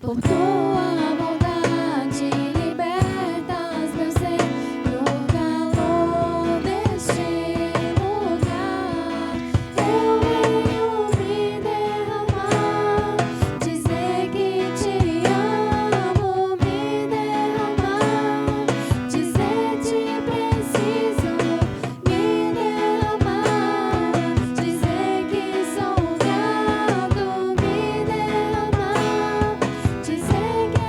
Por tua bondade libertas meu ser no calor deste lugar. Eu venho me derramar, dizer que te amo, me derramar, dizer te preciso, me derramar, dizer que sou grato, me derramar, dizer que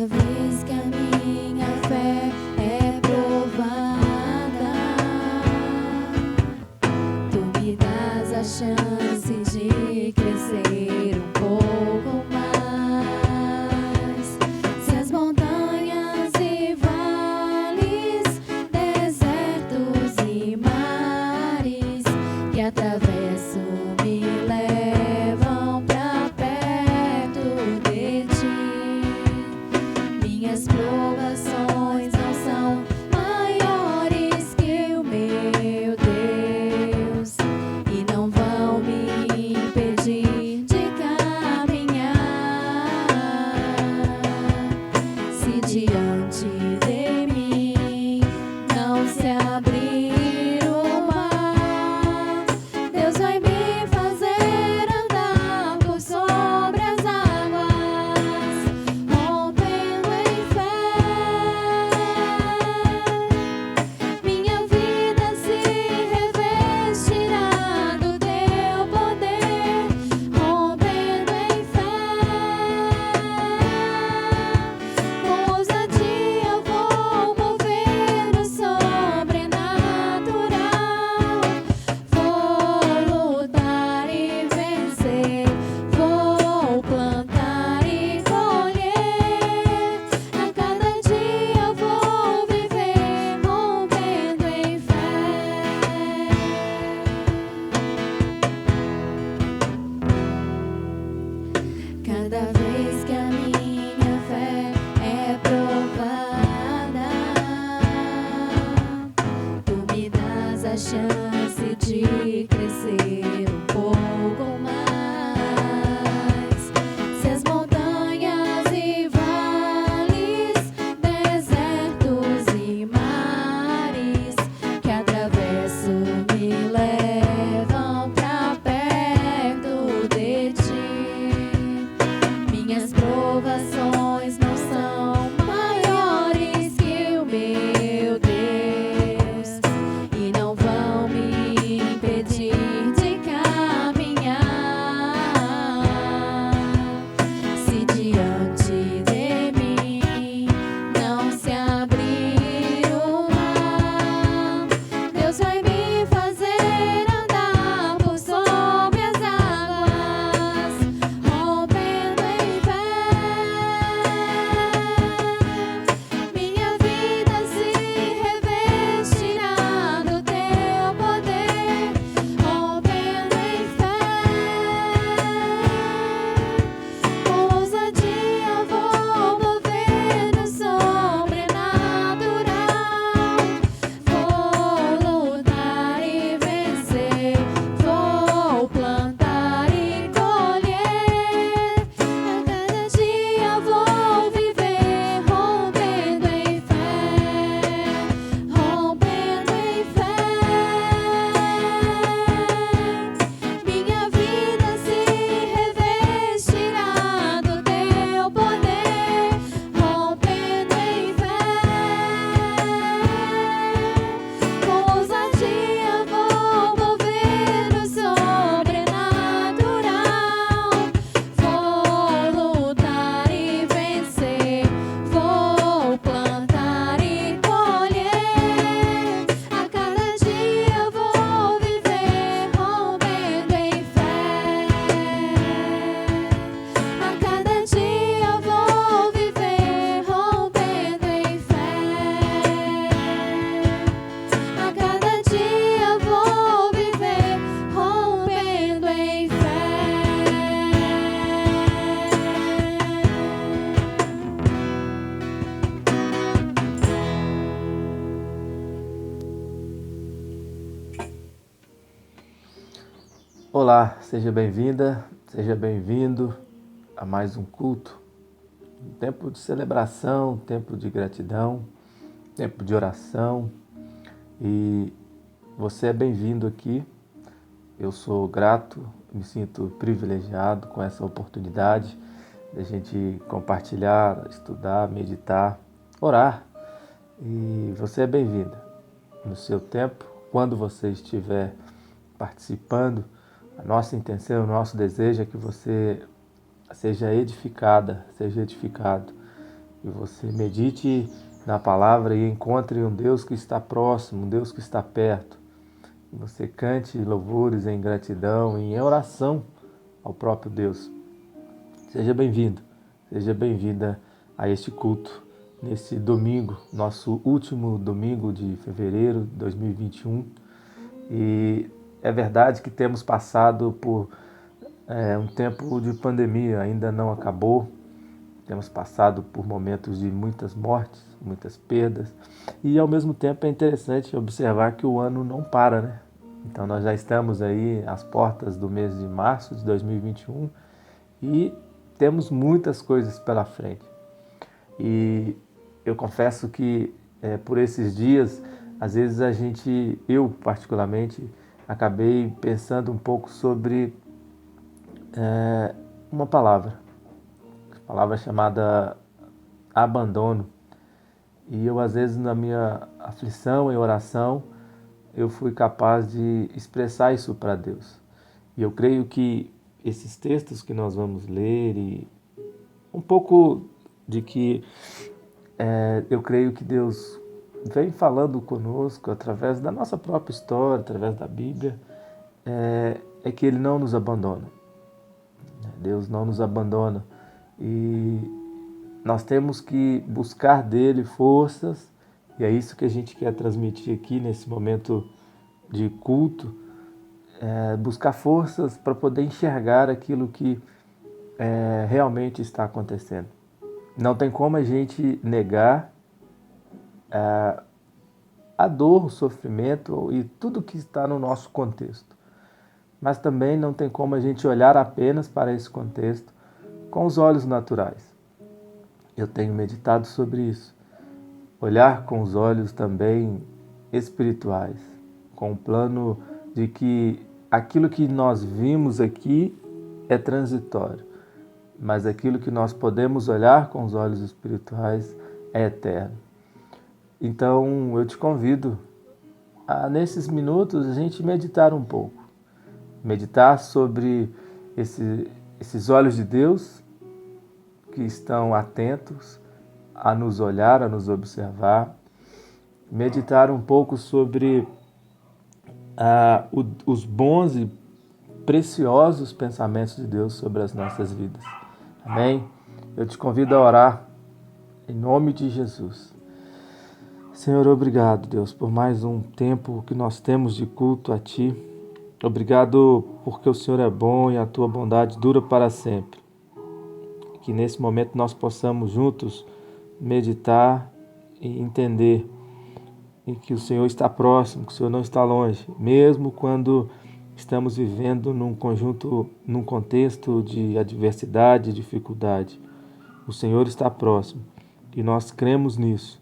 Cada vez que a minha fé é provada, tu me dás a chance de crescer um pouco mais. Se as montanhas e vales, desertos e mares que atravesso me levam pra perto de ti, minhas provações não são maiores que o meu Deus e não vão me impedir de caminhar. Se diante de mim não se abrir o mar, Deus vai me fazer andar por sobre as águas, rompendo em fé. Minha vida se revestirá do teu poder, rompendo em fé. Com ousadia eu vou mover no sobrenatural, vou lutar e vencer, vou plantar e colher. A cada dia eu vou viver rompendo em fé. Cada vez que a minha fé é provada, tu me dás a chance de crescer um pouco mais. Se as montanhas e vales, desertos e mares que atravesso me levam pra perto de ti, minhas provações não são maiores que o meu Deus e não vão me impedir de caminhar. Se diante de mim não se abrir o mar, Deus vai me fazer andar por sobre as águas, rompendo em fé. Minha vida se revestirá do teu poder, rompendo em fé. Com ousadia eu vou mover no sobrenatural, vou lutar e vencer, vou plantar e colher. A cada dia eu vou viver rompendo em fé, rompendo em fé. Minha vida se revestirá do teu poder, rompendo em fé. Com ousadia eu vou mover no sobrenatural, vou lutar e vencer, vou plantar e colher. A cada dia eu vou viver rompendo em fé. A cada dia eu vou viver rompendo em fé. A cada dia eu vou viver rompendo em fé. Olá, seja bem-vinda, seja bem-vindo a mais um culto, um tempo de celebração, um tempo de gratidão, um tempo de oração, e você é bem-vindo aqui. Eu sou grato, me sinto privilegiado com essa oportunidade de a gente compartilhar, estudar, meditar, orar, e você é bem-vinda no seu tempo, quando você estiver participando. A nossa intenção, o nosso desejo é que você seja edificada, seja edificado que você medite na palavra e encontre um Deus que está próximo, um Deus que está perto. Que você cante louvores em gratidão e em oração ao próprio Deus. Seja bem-vindo, seja bem-vinda a este culto, nesse domingo, nosso último domingo de fevereiro de 2021. E é verdade que temos passado por um tempo de pandemia, ainda não acabou. Temos passado por momentos de muitas mortes, muitas perdas. E ao mesmo tempo é interessante observar que o ano não para, né? Então nós já estamos aí às portas do mês de março de 2021 e temos muitas coisas pela frente. E eu confesso que por esses dias, às vezes eu particularmente, acabei pensando um pouco sobre uma palavra chamada abandono. E eu, às vezes, na minha aflição e oração, eu fui capaz de expressar isso para Deus. E eu creio que esses textos que nós vamos ler e um pouco de que eu creio que Deus vem falando conosco através da nossa própria história, através da Bíblia, é que Ele não nos abandona. Deus não nos abandona. E nós temos que buscar dele forças, e é isso que a gente quer transmitir aqui nesse momento de culto, buscar forças para poder enxergar aquilo que realmente está acontecendo. Não tem como a gente negar a dor, o sofrimento e tudo que está no nosso contexto. Mas também não tem como a gente olhar apenas para esse contexto com os olhos naturais. Eu tenho meditado sobre isso. Olhar com os olhos também espirituais, com o plano de que aquilo que nós vimos aqui é transitório, mas aquilo que nós podemos olhar com os olhos espirituais é eterno. Então eu te convido a, nesses minutos, a gente meditar um pouco. Meditar sobre esses olhos de Deus que estão atentos a nos olhar, a nos observar. Meditar um pouco sobre os bons e preciosos pensamentos de Deus sobre as nossas vidas. Amém? Eu te convido a orar em nome de Jesus. Senhor, obrigado, Deus, por mais um tempo que nós temos de culto a Ti. Obrigado porque o Senhor é bom e a Tua bondade dura para sempre. Que nesse momento nós possamos juntos meditar e entender em que o Senhor está próximo, que o Senhor não está longe, mesmo quando estamos vivendo num contexto de adversidade, dificuldade. O Senhor está próximo e nós cremos nisso.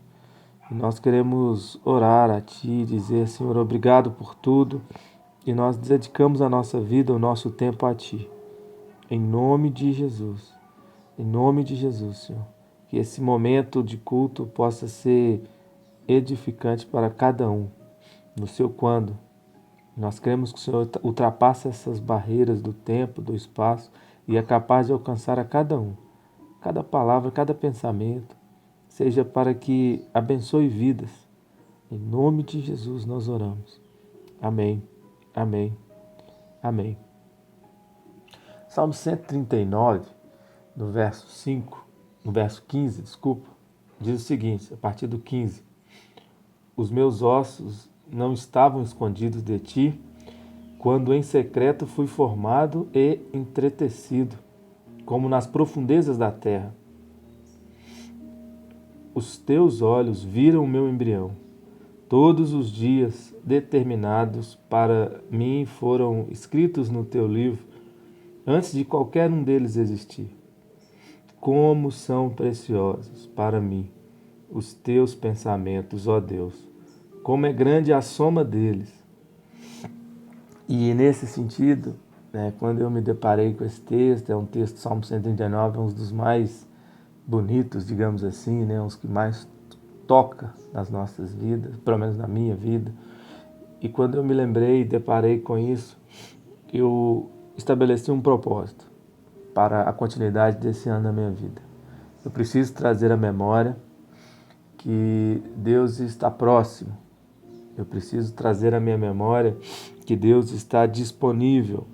E nós queremos orar a Ti, dizer, Senhor, obrigado por tudo, e nós dedicamos a nossa vida, o nosso tempo a Ti. Em nome de Jesus. Em nome de Jesus, Senhor. Que esse momento de culto possa ser edificante para cada um, no seu quando. Nós cremos que o Senhor ultrapassa essas barreiras do tempo, do espaço e é capaz de alcançar a cada um. Cada palavra, cada pensamento, seja para que abençoe vidas. Em nome de Jesus nós oramos. Amém, amém, amém. Salmo 139, no verso 15, diz o seguinte, a partir do 15. Os meus ossos não estavam escondidos de ti, quando em secreto fui formado e entretecido, como nas profundezas da terra. Os teus olhos viram o meu embrião. Todos os dias determinados para mim foram escritos no teu livro, antes de qualquer um deles existir. Como são preciosos para mim os teus pensamentos, ó Deus! Como é grande a soma deles! E nesse sentido, quando eu me deparei com esse texto, é um texto, Salmo 139, é um dos mais bonitos, digamos assim, uns que mais toca nas nossas vidas, pelo menos na minha vida. E quando eu me lembrei e deparei com isso, eu estabeleci um propósito para a continuidade desse ano na minha vida. Eu preciso trazer à memória que Deus está próximo. Eu preciso trazer à minha memória que Deus está disponível.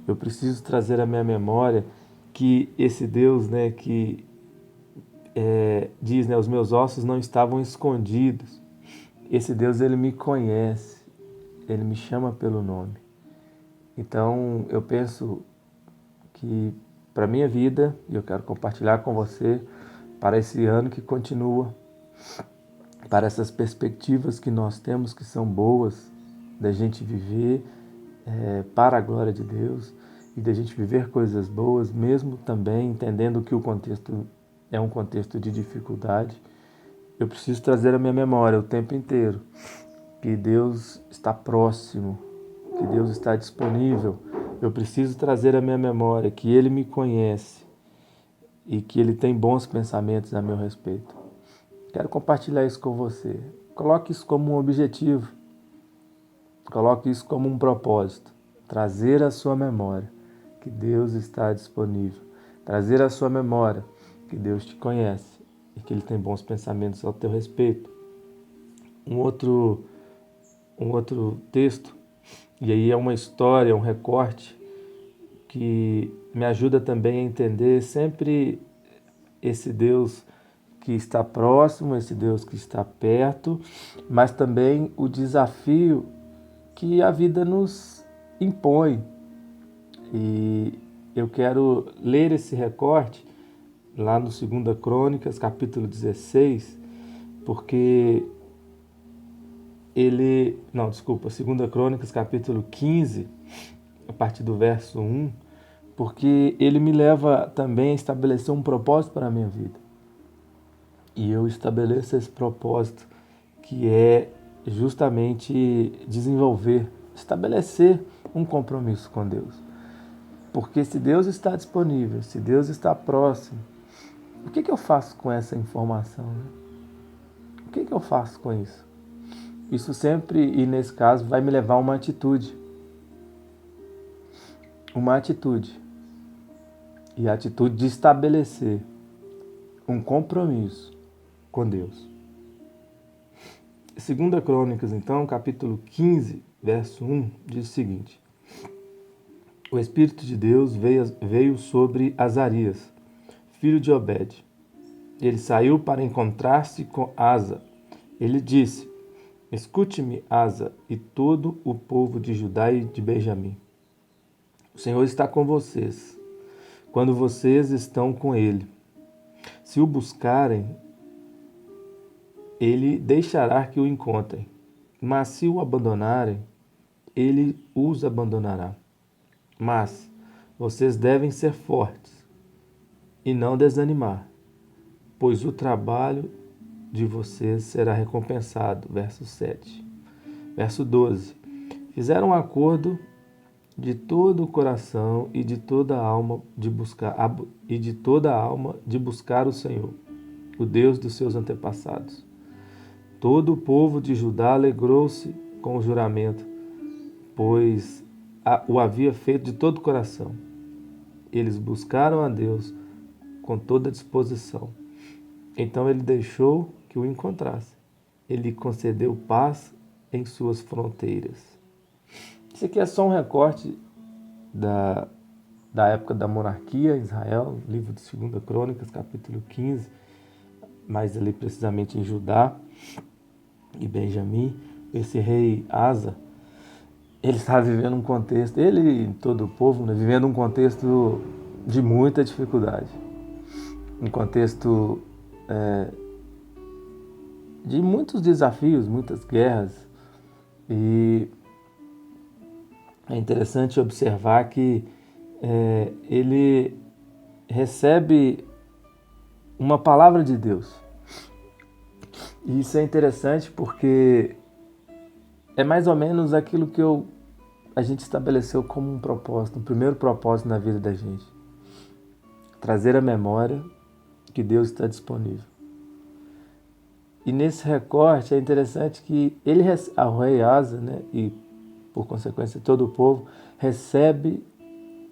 Eu preciso trazer à minha memória que esse Deus, né, que diz, né, os meus ossos não estavam escondidos. Esse Deus, ele me conhece, ele me chama pelo nome. Então, eu penso que para a minha vida, e eu quero compartilhar com você, para esse ano que continua, para essas perspectivas que nós temos que são boas, da gente viver para a glória de Deus e da gente viver coisas boas, mesmo também entendendo que o contexto é um contexto de dificuldade. Eu preciso trazer à minha memória o tempo inteiro que Deus está próximo, que Deus está disponível. Eu preciso trazer à minha memória que Ele me conhece e que Ele tem bons pensamentos a meu respeito. Quero compartilhar isso com você. Coloque isso como um objetivo. Coloque isso como um propósito. Trazer à sua memória que Deus está disponível. Trazer à sua memória que Deus te conhece e que Ele tem bons pensamentos ao teu respeito. Um outro texto, e aí é uma história, um recorte, que me ajuda também a entender sempre esse Deus que está próximo, esse Deus que está perto, mas também o desafio que a vida nos impõe. E eu quero ler esse recorte lá no 2 Crônicas, capítulo 16, porque 2 Crônicas, capítulo 15, a partir do verso 1, porque ele me leva também a estabelecer um propósito para a minha vida. E eu estabeleço esse propósito, que é justamente estabelecer um compromisso com Deus. Porque se Deus está disponível, se Deus está próximo, o que eu faço com essa informação? Né? O que eu faço com isso? Isso sempre, e nesse caso, vai me levar a uma atitude. Uma atitude. E a atitude de estabelecer um compromisso com Deus. 2 Crônicas, então, capítulo 15, verso 1, diz o seguinte: O Espírito de Deus veio sobre Azarias, filho de Obed. Ele saiu para encontrar-se com Asa. Ele disse: Escute-me, Asa, e todo o povo de Judá e de Benjamim. O Senhor está com vocês, quando vocês estão com Ele. Se o buscarem, Ele deixará que o encontrem. Mas se o abandonarem, Ele os abandonará. Mas vocês devem ser fortes e não desanimar, pois o trabalho de vocês será recompensado. Verso 7. Verso 12. Fizeram um acordo de todo o coração e de toda a alma de buscar o Senhor, o Deus dos seus antepassados. Todo o povo de Judá alegrou-se com o juramento, pois o havia feito de todo o coração. Eles buscaram a Deus com toda a disposição. Então ele deixou que o encontrasse. Ele concedeu paz em suas fronteiras. Isso aqui é só um recorte da época da monarquia em Israel, livro de 2 Crônicas, capítulo 15, mais ali precisamente em Judá e Benjamim. Esse rei Asa, ele estava vivendo um contexto, ele e todo o povo, né, vivendo um contexto de muita dificuldade. Um contexto de muitos desafios, muitas guerras. E é interessante observar que ele recebe uma palavra de Deus. E isso é interessante porque é mais ou menos aquilo que a gente estabeleceu como um propósito, um primeiro propósito na vida da gente. Trazer à memória que Deus está disponível. E nesse recorte é interessante que o rei Asa, né, e por consequência todo o povo, recebe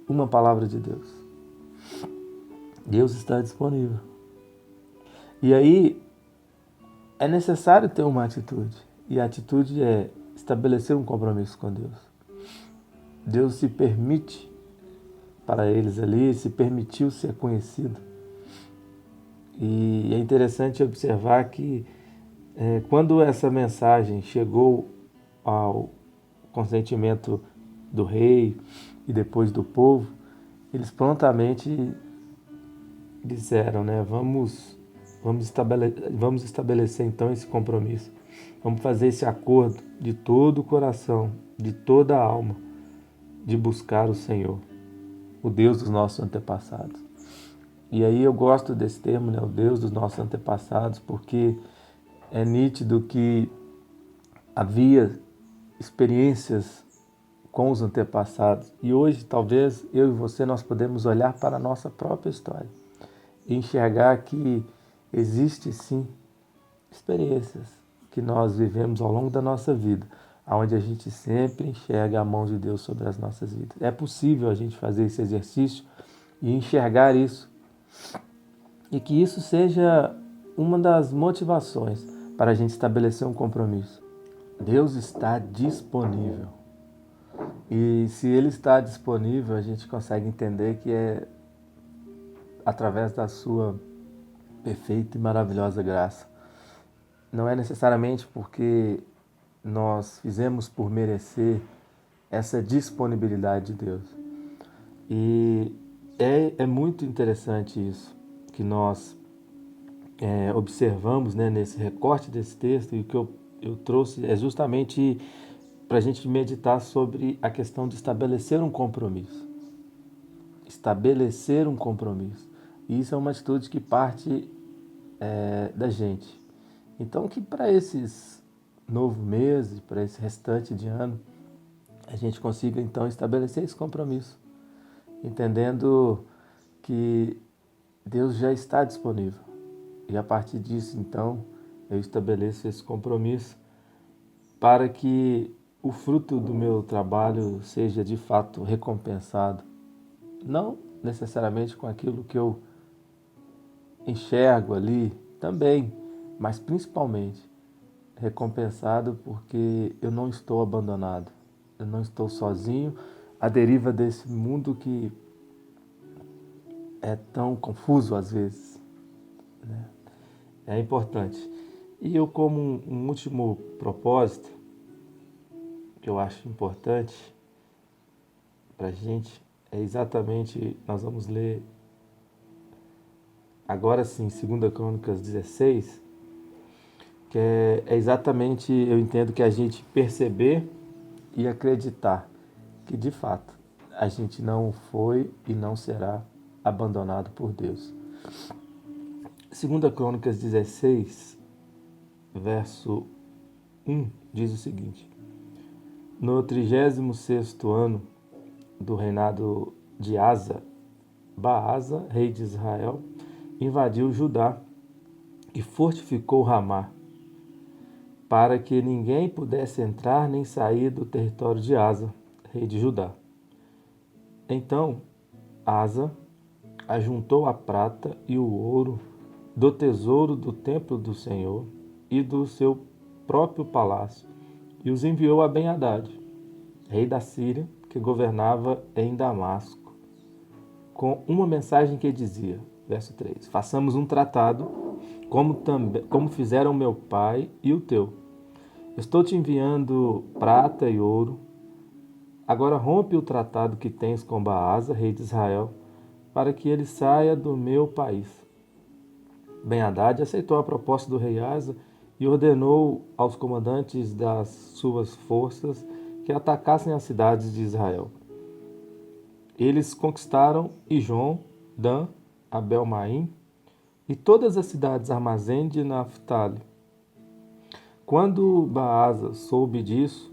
uma palavra de Deus. Deus está disponível. E aí é necessário ter uma atitude. E a atitude é estabelecer um compromisso com Deus. Deus se permite para eles ali, se permitiu ser conhecido. E é interessante observar que quando essa mensagem chegou ao consentimento do rei e depois do povo, eles prontamente disseram, né, vamos estabelecer então esse compromisso. Vamos fazer esse acordo de todo o coração, de toda a alma, de buscar o Senhor, o Deus dos nossos antepassados. E aí eu gosto desse termo, né, o Deus dos nossos antepassados, porque é nítido que havia experiências com os antepassados. E hoje, talvez, eu e você, nós podemos olhar para a nossa própria história e enxergar que existe sim experiências que nós vivemos ao longo da nossa vida, onde a gente sempre enxerga a mão de Deus sobre as nossas vidas. É possível a gente fazer esse exercício e enxergar isso, e que isso seja uma das motivações para a gente estabelecer um compromisso. Deus está disponível. E se Ele está disponível, a gente consegue entender que é através da sua perfeita e maravilhosa graça. Não é necessariamente porque nós fizemos por merecer essa disponibilidade de Deus. E é muito interessante isso, que nós observamos, né, nesse recorte desse texto, e o que eu trouxe é justamente para a gente meditar sobre a questão de estabelecer um compromisso. Estabelecer um compromisso. E isso é uma atitude que parte da gente. Então, que para esses novos meses, para esse restante de ano, a gente consiga então estabelecer esse compromisso, entendendo que Deus já está disponível. E a partir disso, então, eu estabeleço esse compromisso para que o fruto do meu trabalho seja de fato recompensado. Não necessariamente com aquilo que eu enxergo ali também, mas principalmente recompensado porque eu não estou abandonado, eu não estou sozinho à deriva desse mundo que é tão confuso às vezes, né? É importante. E eu, como um último propósito, que eu acho importante para a gente, é exatamente, nós vamos ler agora sim, 2 Crônicas 16, que é exatamente, eu entendo que a gente perceber e acreditar que de fato a gente não foi e não será abandonado por Deus. 2 Crônicas 16, verso 1, diz o seguinte: No 36º ano do reinado de Asa, Baasa, rei de Israel, invadiu Judá e fortificou Ramá, para que ninguém pudesse entrar nem sair do território de Asa, rei de Judá. Então Asa ajuntou a prata e o ouro do tesouro do templo do Senhor e do seu próprio palácio, e os enviou a Ben-Hadad, rei da Síria, que governava em Damasco, com uma mensagem que dizia, verso 3, façamos um tratado, como fizeram meu pai e o teu. Estou te enviando prata e ouro. Agora rompe o tratado que tens com Baasa, rei de Israel, para que ele saia do meu país. Ben-Hadad aceitou a proposta do rei Asa e ordenou aos comandantes das suas forças que atacassem as cidades de Israel. Eles conquistaram Ijon, Dan, Abel-Maim e todas as cidades armazém de Naftali. Quando Baasa soube disso,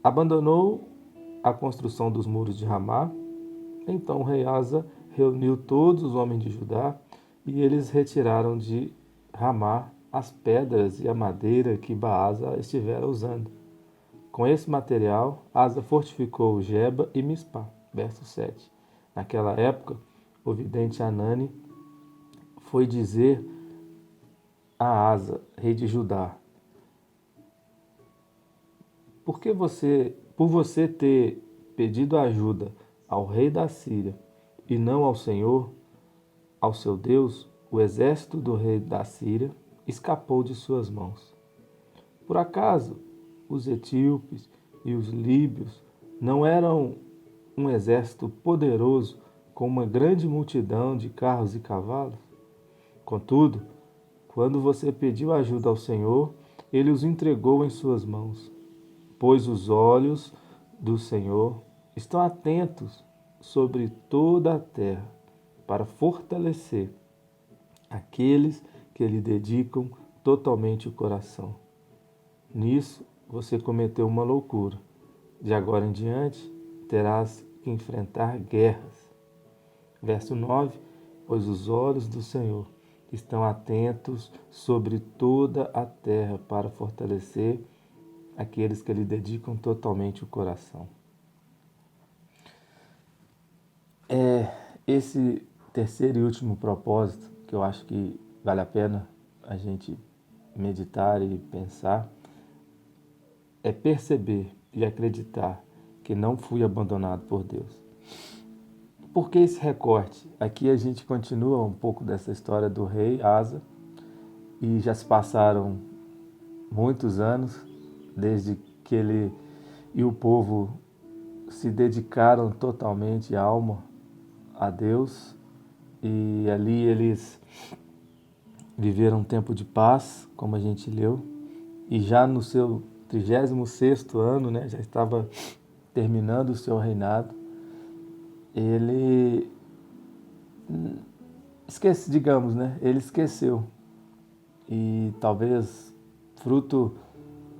abandonou a construção dos muros de Ramá. Então o rei Asa reuniu todos os homens de Judá e eles retiraram de Ramá as pedras e a madeira que Baasa estivera usando. Com esse material, Asa fortificou Geba e Mispá. Verso 7. Naquela época, o vidente Anani foi dizer a Asa, rei de Judá: por você ter pedido ajuda ao rei da Síria e não ao Senhor, ao seu Deus, o exército do rei da Síria escapou de suas mãos. Por acaso os etíopes e os líbios não eram um exército poderoso com uma grande multidão de carros e cavalos? Contudo, quando você pediu ajuda ao Senhor, ele os entregou em suas mãos, pois os olhos do Senhor estão atentos sobre toda a terra para fortalecer aqueles que lhe dedicam totalmente o coração. Nisso você cometeu uma loucura. De agora em diante terás que enfrentar guerras. Verso 9: pois os olhos do Senhor estão atentos sobre toda a terra para fortalecer aqueles que lhe dedicam totalmente o coração. Esse terceiro e último propósito, que eu acho que vale a pena a gente meditar e pensar, é perceber e acreditar que não fui abandonado por Deus. Por que esse recorte? Aqui a gente continua um pouco dessa história do rei Asa, e já se passaram muitos anos desde que ele e o povo se dedicaram totalmente alma a Deus, e ali eles viveram um tempo de paz, como a gente leu, e já no seu 36º ano, né, já estava terminando o seu reinado, ele ele esqueceu, e talvez fruto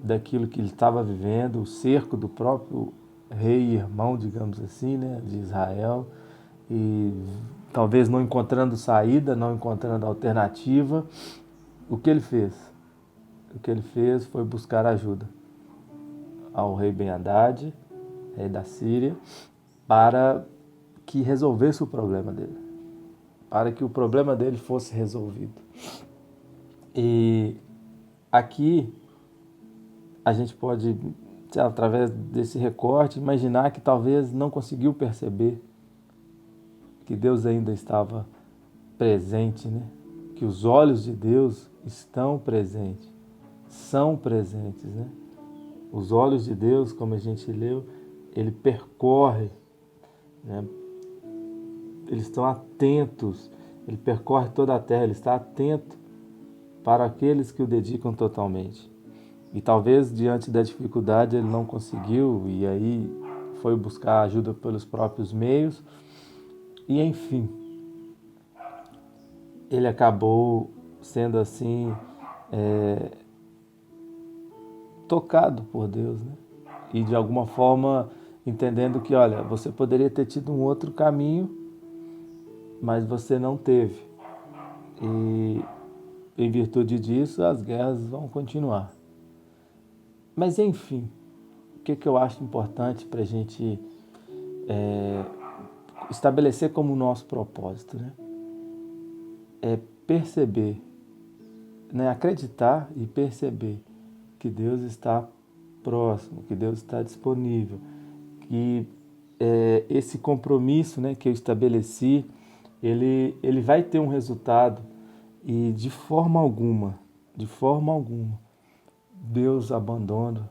daquilo que ele estava vivendo, o cerco do próprio rei e irmão, digamos assim, né, de Israel, e talvez não encontrando saída, não encontrando alternativa, o que ele fez? O que ele fez foi buscar ajuda ao rei Ben-Hadad, rei da Síria, para que resolvesse o problema dele, para que o problema dele fosse resolvido. E aqui a gente pode, através desse recorte, imaginar que talvez não conseguiu perceber que Deus ainda estava presente, né? Que os olhos de Deus estão presentes, são presentes, né? Os olhos de Deus, como a gente leu, ele percorre, né? Eles estão atentos, ele percorre toda a terra, ele está atento para aqueles que o dedicam totalmente. E talvez diante da dificuldade ele não conseguiu, e aí foi buscar ajuda pelos próprios meios, e enfim, ele acabou sendo assim tocado por Deus, né? E de alguma forma entendendo que, olha, você poderia ter tido um outro caminho, mas você não teve. E em virtude disso, as guerras vão continuar. Mas enfim, o que eu acho importante para a gente estabelecer como nosso propósito, né? É perceber, né? Acreditar e perceber que Deus está próximo, que Deus está disponível, que esse compromisso, né, que eu estabeleci, ele vai ter um resultado, e de forma alguma, Deus abandona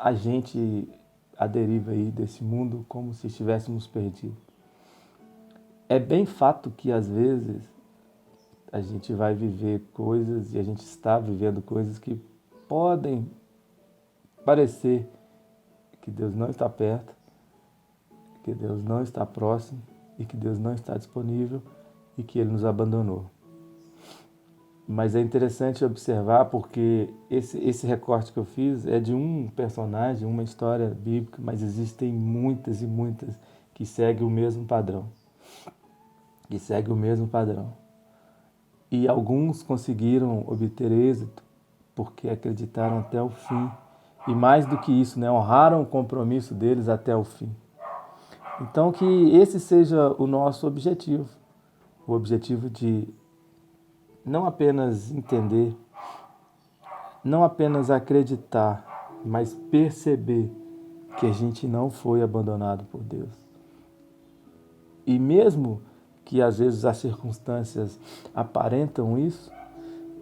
a gente à deriva aí desse mundo como se estivéssemos perdidos. É bem fato que às vezes a gente vai viver coisas, e a gente está vivendo coisas que podem parecer que Deus não está perto, que Deus não está próximo, e que Deus não está disponível, e que Ele nos abandonou. Mas é interessante observar, porque esse recorte que eu fiz é de um personagem, uma história bíblica, mas existem muitas e muitas que seguem o mesmo padrão. E alguns conseguiram obter êxito porque acreditaram até o fim. E mais do que isso, né, honraram o compromisso deles até o fim. Então que esse seja o nosso objetivo. O objetivo de não apenas entender, não apenas acreditar, mas perceber que a gente não foi abandonado por Deus. E mesmo que às vezes as circunstâncias aparentam isso,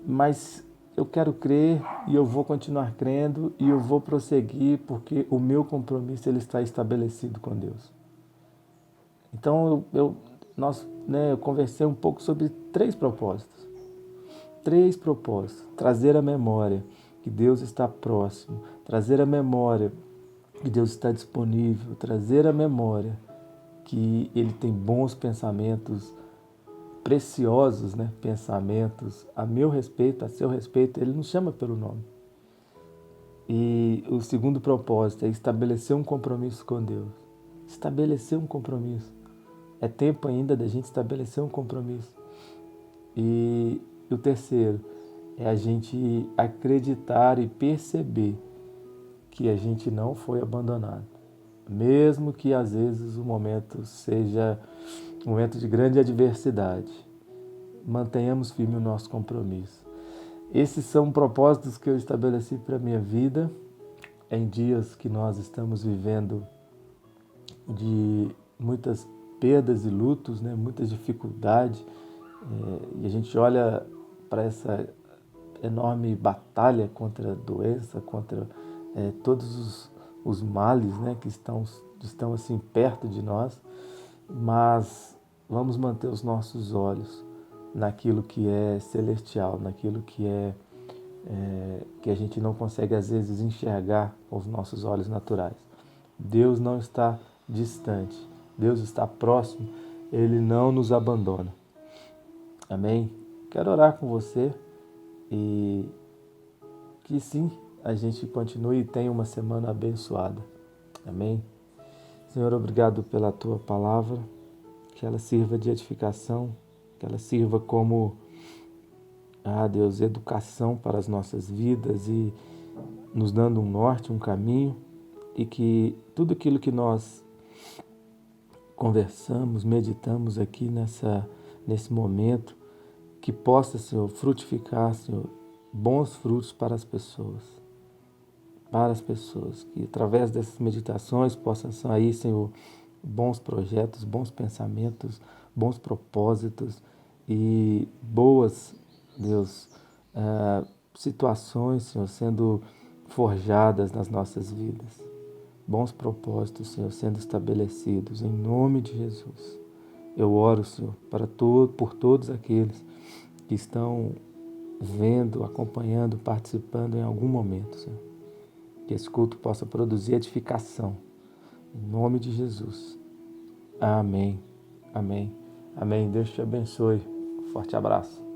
mas eu quero crer e eu vou continuar crendo e eu vou prosseguir porque o meu compromisso ele está estabelecido com Deus. Então eu conversei um pouco sobre três propósitos. Três propósitos. Trazer a memória que Deus está próximo, trazer a memória que Deus está disponível, trazer a memória que Ele tem bons pensamentos, preciosos, pensamentos a meu respeito, a seu respeito. Ele nos chama pelo nome. E o segundo propósito é estabelecer um compromisso com Deus. Estabelecer um compromisso. É tempo ainda da gente estabelecer um compromisso. E o terceiro é a gente acreditar e perceber que a gente não foi abandonado. Mesmo que às vezes o momento seja um momento de grande adversidade, mantenhamos firme o nosso compromisso. Esses são propósitos que eu estabeleci para a minha vida em dias que nós estamos vivendo de muitas perdas e lutos, muitas dificuldades, e a gente olha para essa enorme batalha contra a doença, contra todos os males que estão assim perto de nós, mas vamos manter os nossos olhos naquilo que é celestial, naquilo que que a gente não consegue às vezes enxergar com os nossos olhos naturais. Deus não está distante, Deus está próximo, Ele não nos abandona. Amém? Quero orar com você e que sim, a gente continue e tenha uma semana abençoada. Amém? Senhor, obrigado pela Tua palavra, que ela sirva de edificação, que ela sirva como, Deus, educação para as nossas vidas e nos dando um norte, um caminho, e que tudo aquilo que nós conversamos, meditamos aqui nesse momento, que possa, Senhor, frutificar, Senhor, bons frutos para as pessoas, que através dessas meditações possam sair, Senhor, bons projetos, bons pensamentos, bons propósitos e boas, Deus, situações, Senhor, sendo forjadas nas nossas vidas. Bons propósitos, Senhor, sendo estabelecidos em nome de Jesus. Eu oro, Senhor, por todos aqueles que estão vendo, acompanhando, participando em algum momento, Senhor. Que esse culto possa produzir edificação. Em nome de Jesus. Amém. Amém. Amém. Deus te abençoe. Forte abraço.